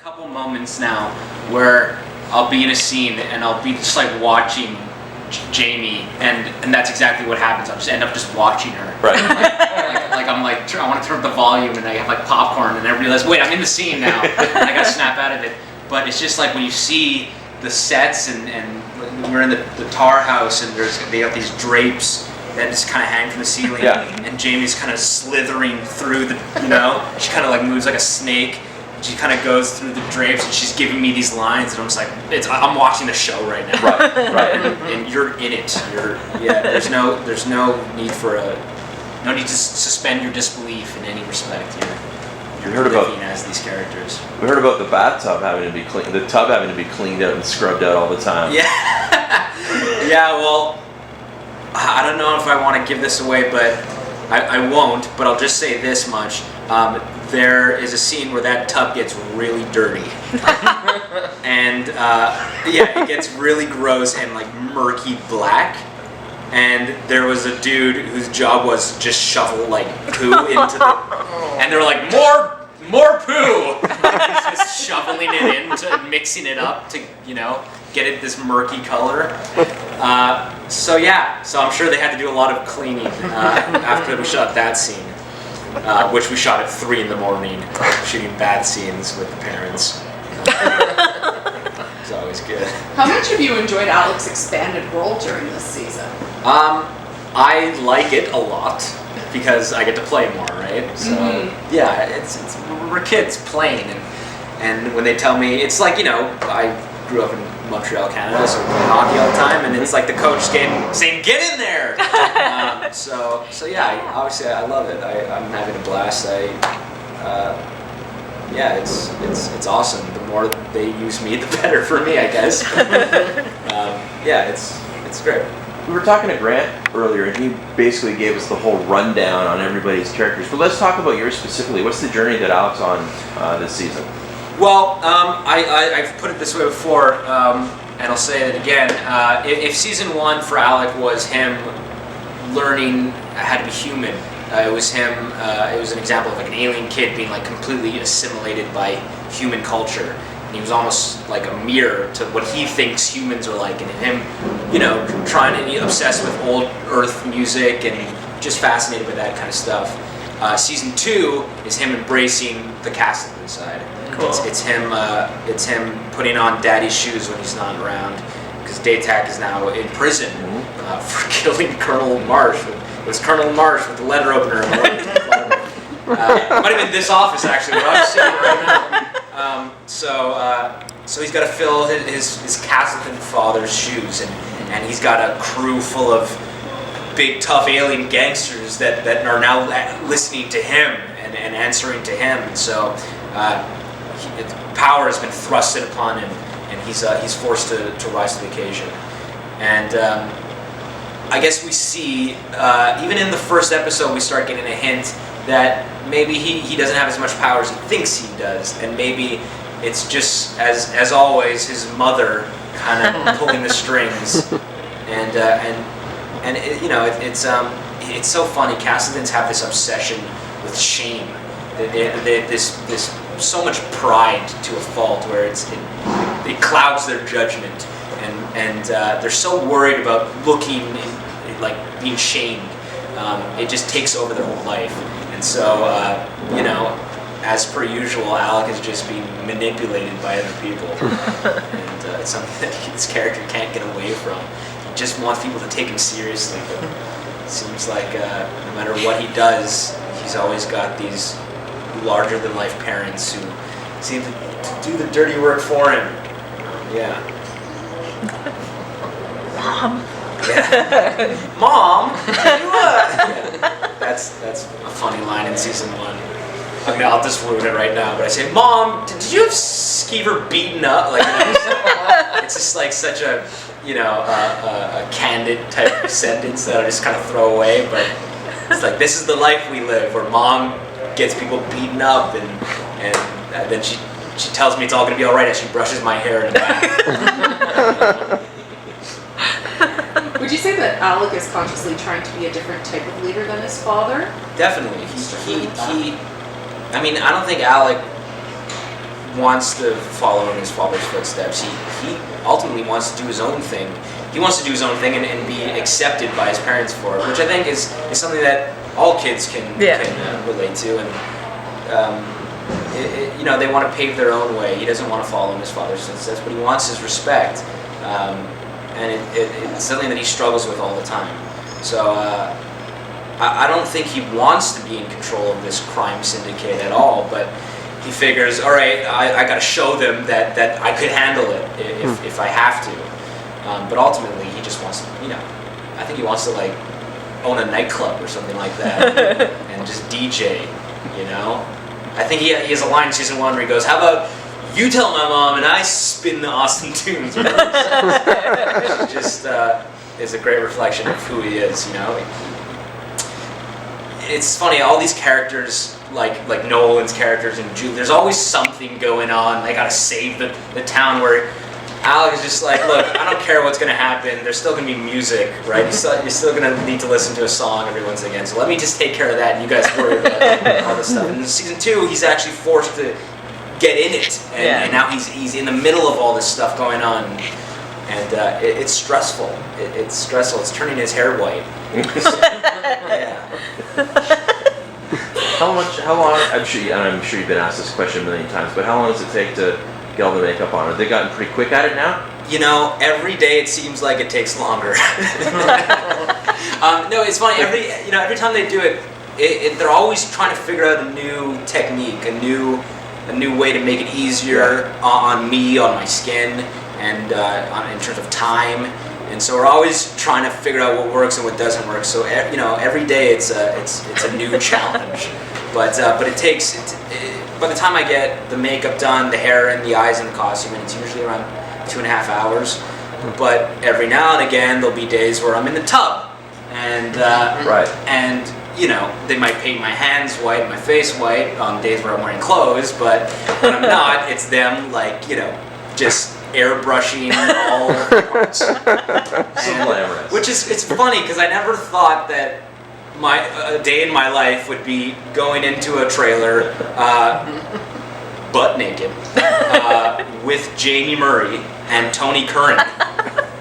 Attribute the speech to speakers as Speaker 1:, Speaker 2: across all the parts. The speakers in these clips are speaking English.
Speaker 1: couple moments now where I'll be in a scene and I'll be just like watching Jamie, and that's exactly what happens. I'll just end up just watching her.
Speaker 2: Right.
Speaker 1: I'm like, I want to turn up the volume, and I have like popcorn, and I realize, wait, I'm in the scene now, and I gotta snap out of it. But it's just like when you see the sets, and we're in the tar house, and they have these drapes that just kind of hang from the ceiling, and Jamie's kind of slithering through the, she kind of like moves like a snake. She kind of goes through the drapes, and she's giving me these lines, and I'm just like, I'm watching the show right now.
Speaker 2: Right.
Speaker 1: And you're in it. There's no need no need to suspend your disbelief in any respect. You're living as these characters.
Speaker 2: We heard about the bathtub having to be cleaned, the tub having to be cleaned out and scrubbed out all the time.
Speaker 1: Yeah. Yeah. Well, I don't know if I want to give this away, but I won't. But I'll just say this much. There is a scene where that tub gets really dirty, and it gets really gross and like murky black. And there was a dude whose job was just shovel like poo into the, and they were like, more poo. He's just shoveling it in, mixing it up to get it this murky color. So I'm sure they had to do a lot of cleaning after we shot that scene. Which we shot at 3 a.m, shooting bad scenes with the parents. It's always good.
Speaker 3: How much have you enjoyed Alak's expanded role during this season?
Speaker 1: I like it a lot because I get to play more, right? So it's we're kids playing, and when they tell me, it's like I grew up in Montreal, Canada, so we play hockey all the time, and it's like the coach saying, "Get in there!" Obviously I love it. I'm having a blast. It's awesome. The more they use me, the better for me, I guess. It's great.
Speaker 2: We were talking to Grant earlier, and he basically gave us the whole rundown on everybody's characters. But let's talk about yours specifically. What's the journey that Alak's on this season?
Speaker 1: Well, I've put it this way before, and I'll say it again. If season 1 for Alak was him learning how to be human, it was him. It was an example of like an alien kid being like completely assimilated by human culture. And he was almost like a mirror to what he thinks humans are like, and him, trying to be obsessed with old Earth music and just fascinated by that kind of stuff. Season 2 is him embracing the Castleton side. Cool. It's him putting on daddy's shoes when he's not around, because Datak is now in prison for killing Colonel Marsh. It was Colonel Marsh with the letter opener. It might have been this office actually where I'm sitting right now. So he's got to fill his Castleton father's shoes, and he's got a crew full of big tough alien gangsters that are now listening to him and answering to him, and so power has been thrusted upon him, and he's forced to rise to the occasion. And I guess we see even in the first episode we start getting a hint that maybe he doesn't have as much power as he thinks he does, and maybe it's just as always his mother kind of pulling the strings, and it's so funny. Castletons have this obsession with shame. This so much pride to a fault where it clouds their judgment, and they're so worried about looking like being shamed. It just takes over their whole life, and so as per usual, Alak is just being manipulated by other people, and it's something that this character can't get away from. He just wants people to take him seriously, but it seems like no matter what he does, he's always got these larger-than-life parents who seem to do the dirty work for him.
Speaker 4: Mom.
Speaker 1: Yeah. Mom, you That's a funny line in season 1. I mean, I'll just ruin it right now, but I say, "Mom, did you have Skeever beaten up?" Like, it's just like such a a candid type sentence that I just kind of throw away. But it's like, this is the life we live, where Mom gets people beaten up, and then she tells me it's all going to be all right as she brushes my hair in the back.
Speaker 3: Would you say that Alak is consciously trying to be a different type of leader than his father?
Speaker 1: Definitely. I mean, I don't think Alak wants to follow in his father's footsteps. He ultimately wants to do his own thing. He wants to do his own thing and be accepted by his parents for it, which I think is something that all kids can relate to. And they want to pave their own way. He doesn't want to follow in his father's footsteps, but he wants his respect. And it's something that he struggles with all the time. So I don't think he wants to be in control of this crime syndicate at all, but he figures, all right, I got to show them that I could handle it if I have to. But ultimately, he just wants to, I think he wants to like own a nightclub or something like that and just DJ, I think he has a line in season 1 where he goes, how about you tell my mom and I spin the Austin tunes? Which just is a great reflection of who he is, It's funny, all these characters, like Nolan's characters and Julie, there's always something going on. They gotta save the town, where Alak is just like, look, I don't care what's gonna happen, there's still gonna be music, right? You're still gonna need to listen to a song every once again, so let me just take care of that and you guys worry about all this stuff. And in season 2, he's actually forced to get in it, and now he's in the middle of all this stuff going on, and it's stressful. It's stressful. It's turning his hair white.
Speaker 2: How long? I'm sure you've been asked this question a million times, but how long does it take to get all the makeup on? Have they gotten pretty quick at it now?
Speaker 1: Every day it seems like it takes longer. No, it's funny. Every time they do it, they're always trying to figure out a new technique, a new way to make it easier on me, on my skin, and in terms of time. And so we're always trying to figure out what works and what doesn't work. So every day it's a new challenge. But it takes. By the time I get the makeup done, the hair and the eyes and the costume, and it's usually around 2.5 hours. But every now and again there'll be days where I'm in the tub, and and they might paint my hands white and my face white on days where I'm wearing clothes, but when I'm not, it's them just airbrushing all of the parts. Which it's funny because I never thought that a day in my life would be going into a trailer butt naked with Jamie Murray and Tony Curran,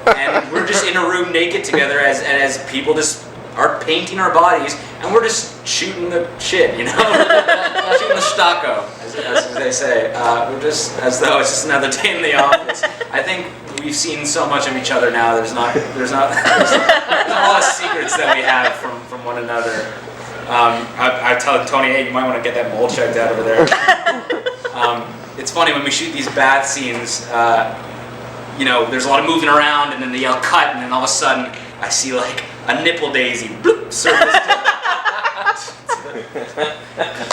Speaker 1: and we're just in a room naked together as people just are painting our bodies, and we're just shooting the shit, shooting the stacco, as they say. We're just as though it's just another day in the office. I think we've seen so much of each other now. There's a lot of secrets that we have from one another. I tell Tony, hey, you might want to get that mole checked out over there. It's funny when we shoot these bath scenes. There's a lot of moving around, and then they yell cut, and then all of a sudden I see like a nipple daisy bloop,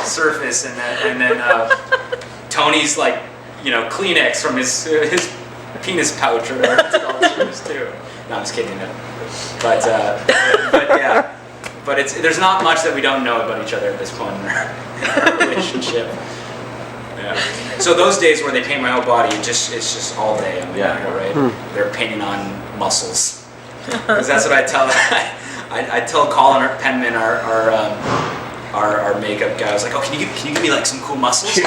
Speaker 1: surface, and then Tony's like, Kleenex from his penis pouch or whatever it's called too. No, I'm just kidding. But yeah, but there's not much that we don't know about each other at this point in our relationship. Yeah. So those days where they paint my whole body, it's just all day. Right? They're painting on muscles. Because that's what I tell. I tell Colin Penman, our makeup guy. I was like, oh, can you give me like some cool muscles?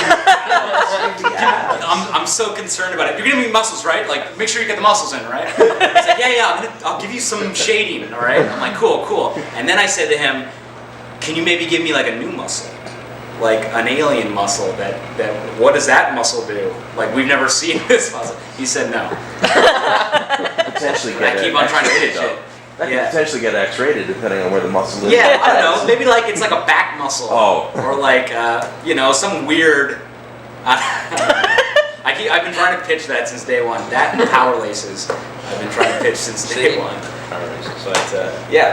Speaker 1: I'm so concerned about it. You're gonna give me muscles, right? Like, make sure you get the muscles in, right? He's like, yeah. I'll give you some shading, all right? I'm like, cool. And then I said to him, can you maybe give me like a new muscle? Like an alien muscle that what does that muscle do? Like, we've never seen this muscle. He said no.
Speaker 2: Potentially
Speaker 1: I keep on trying to pitch it.
Speaker 2: That could potentially get X-rated depending on where the muscle is.
Speaker 1: Yeah, I don't know. Maybe like it's like a back muscle.
Speaker 2: Oh.
Speaker 1: Or like some weird. I've been trying to pitch that since day one. That and power laces. I've been trying to pitch since day one.
Speaker 2: Power laces.
Speaker 1: But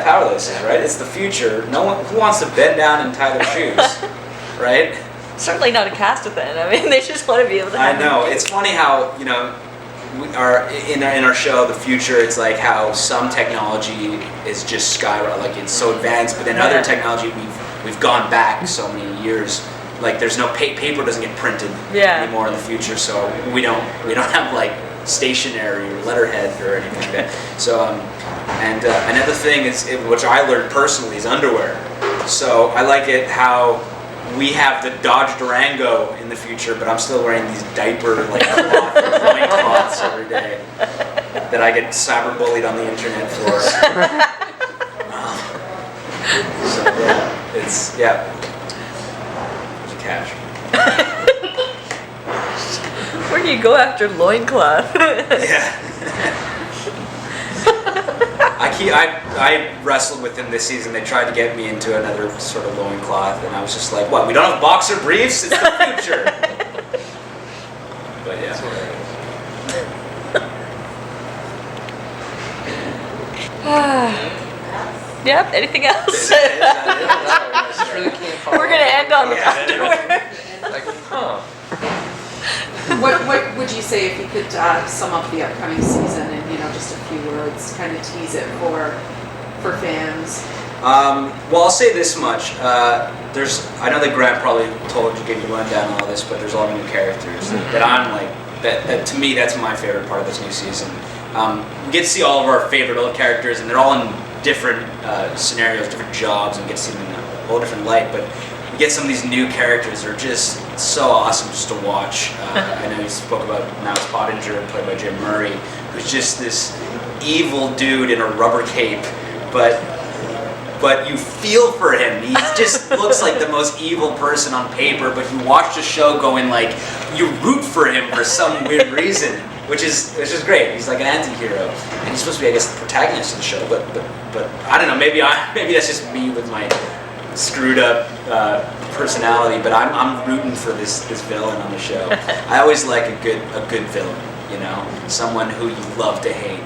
Speaker 1: power laces, right? It's the future. No one who wants to bend down and tie their shoes. Right?
Speaker 4: Certainly not a cast within. I mean, they just want to be able to have
Speaker 1: I know. It's funny how, we are in our show, the future, it's like how some technology is just skyrocketing, like it's so advanced, but then other technology, we've gone back so many years. Like there's no paper doesn't get printed anymore in the future, so we don't have like stationery or letterhead or anything like that. So and another thing is which I learned personally is underwear. So I like it how we have the Dodge Durango in the future, but I'm still wearing these diaper like loin cloths every day that I get cyberbullied on the internet for. So yeah, it's there's cash.
Speaker 4: Where do you go after loincloth?
Speaker 1: Yeah. I wrestled with them this season. They tried to get me into another sort of loincloth, and I was just like, what, we don't have boxer briefs? It's the future. But yeah.
Speaker 4: Yep, anything else?
Speaker 1: Is that
Speaker 4: We're going to end on the
Speaker 3: What would you say if you could sum up the upcoming season in just a few words, kind of tease it for fans?
Speaker 1: Well, I'll say this much. I know that Grant probably gave you a rundown on all this, but there's a lot of new characters that I'm like, that to me, that's my favorite part of this new season. We get to see all of our favorite old characters, and they're all in different scenarios, different jobs, and we get to see them in a whole different light, but we get some of these new characters that are just so awesome just to watch. I know you spoke about Mouse Pottinger, played by Jim Murray, who's just this evil dude in a rubber cape, but you feel for him. He just looks like the most evil person on paper, but you watch the show going like, you root for him for some weird reason, which is great. He's like an anti-hero, and he's supposed to be, I guess, the protagonist of the show, but I don't know, maybe that's just me with my screwed up personality, but I'm rooting for this villain on the show. I always like a good villain, someone who you love to hate,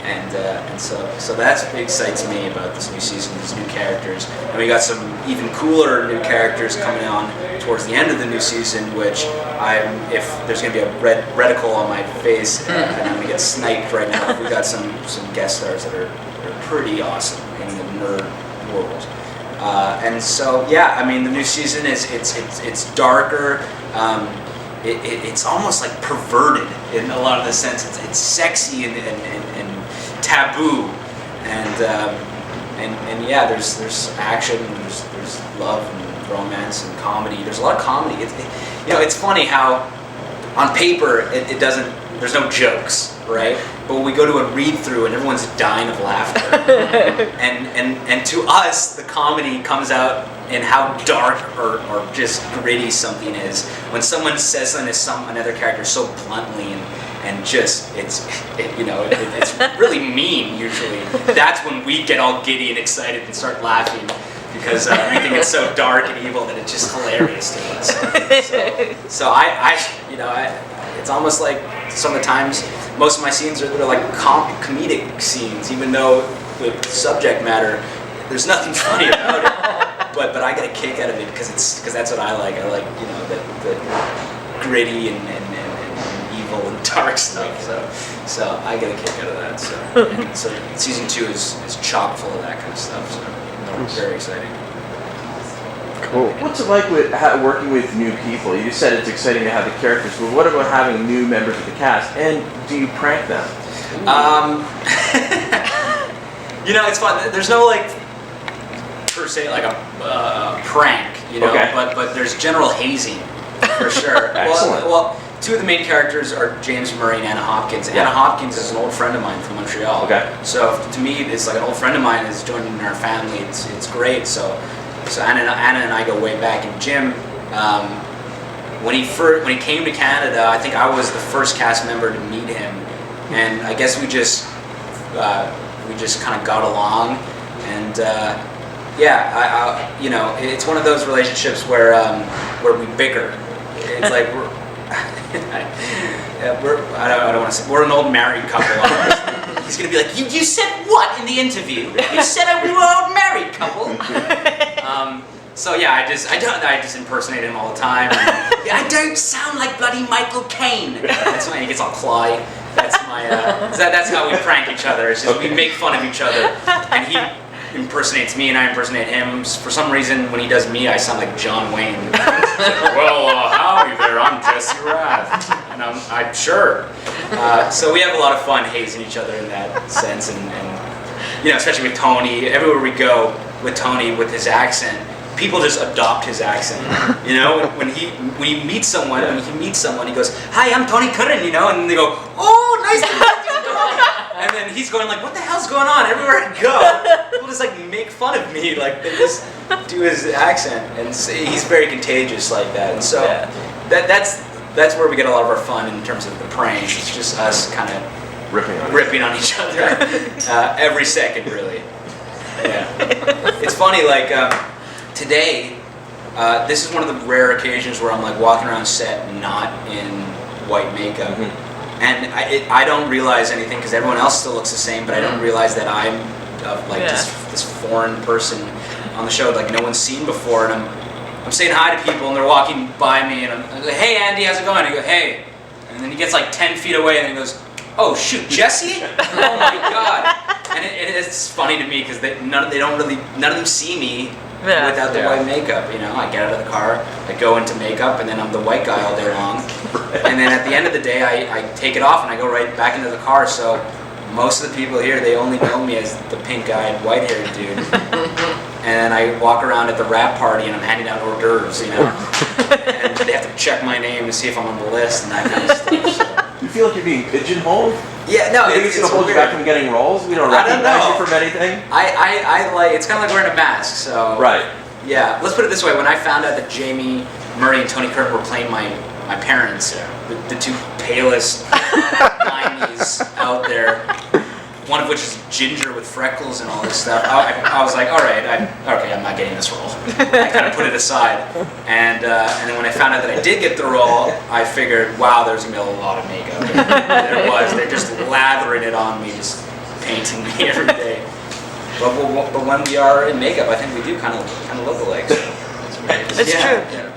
Speaker 1: and so that's what excites me about this new season, these new characters, and we got some even cooler new characters coming on towards the end of the new season, which if there's going to be a red reticle on my face, and I'm going to get sniped right now. We got some guest stars that are pretty awesome in the nerd world. And so, yeah, I mean, the new season it's darker. It's almost like perverted in a lot of the sense. It's sexy and taboo, and yeah, there's action, there's love and romance and comedy. There's a lot of comedy. It's funny how on paper it doesn't. There's no jokes, right? But when we go to a read-through and everyone's dying of laughter, and to us, the comedy comes out in how dark or just gritty something is. When someone says something to another character so bluntly and just it's really mean usually. That's when we get all giddy and excited and start laughing because we think it's so dark and evil that it's just hilarious to us. So it's almost like some of the times, most of my scenes are like comedic scenes, even though the subject matter, there's nothing funny about it. But I get a kick out of it because that's what I like. I like the gritty and evil and dark stuff. So I get a kick out of that. So season 2 is chock full of that kind of stuff. So very exciting.
Speaker 2: Cool. What's it like working with new people? You said it's exciting to have the characters, but what about having new members of the cast? And do you prank them?
Speaker 1: It's fun. There's no per se like a prank,
Speaker 2: Okay.
Speaker 1: but there's general hazing for sure.
Speaker 2: Excellent.
Speaker 1: Well, two of the main characters are James Murray and Anna Hopkins.
Speaker 2: Yeah.
Speaker 1: Anna Hopkins is an old friend of mine from Montreal.
Speaker 2: Okay.
Speaker 1: So to me, it's like an old friend of mine is joining our family. It's great. So Anna and I go way back. And Jim, when he came to Canada, I think I was the first cast member to meet him, and I guess we just kind of got along, and it's one of those relationships where we bicker. It's like I don't want to say we're an old married couple. He's gonna be like, you said what in the interview? You said we were an old married couple. So yeah, I just impersonate him all the time. I don't sound like bloody Michael Caine. That's when he gets all clawy. That's my. That's how we prank each other. It's just we make fun of each other, and he impersonates me, and I impersonate him. For some reason, when he does me, I sound like John Wayne. Well, howdy there, I'm Jesse Rath, and I'm sure. So we have a lot of fun hazing each other in that sense, and especially with Tony. Everywhere we go with Tony, with his accent,
Speaker 5: people just adopt his accent. You know, when he meets someone, he goes, "Hi, I'm Tony Curran," you know, and they go, "Oh, nice to meet you." And then he's going like, "What the hell's going on?" Everywhere I go, people just like make fun of me, like they just do his accent, and he's very contagious like that. And so that's where we get a lot of our fun in terms of the pranks. It's just us kind of ripping on each other every second, really. Yeah, it's funny. Like today, this is one of the rare occasions where I'm like walking around set not in white makeup. And I don't realize anything because everyone else still looks the same, but I don't realize that I'm like this foreign person on the show, like no one's seen before, and I'm saying hi to people, and they're walking by me, and I'm like, "Hey, Andy, how's it going?" I go, "Hey," and then he gets like 10 feet away, and he goes, "Oh shoot, Jesse!" Oh my god! And it's funny to me because none of them see me without the white makeup. You know, I get out of the car, I go into makeup, and then I'm the white guy all day long. And then at the end of the day, I take it off and I go right back into the car. So most of the people here, they only know me as the pink-eyed, white-haired dude. And I walk around at the wrap party and I'm handing out hors d'oeuvres, you know. And they have to check my name to see if I'm on the list and that kind of stuff. So.
Speaker 2: You feel like you're being pigeonholed?
Speaker 5: Yeah, no,
Speaker 2: you think it's gonna hold you back from getting roles? We don't recognize you from anything.
Speaker 5: I like. It's kind of like wearing a mask. So
Speaker 2: right.
Speaker 5: Yeah. Let's put it this way: when I found out that Jamie Murray and Tony Curran were playing my parents, the two palest nineties out there, one of which is ginger with freckles and all this stuff, I was like, all right, I'm not getting this role. I kind of put it aside, and then when I found out that I did get the role, I figured, wow, there's gonna be a lot of makeup. They're just lathering it on me, just painting me every day. But when we are in makeup, I think we do kind of look alike. So
Speaker 4: it's true.
Speaker 5: Yeah.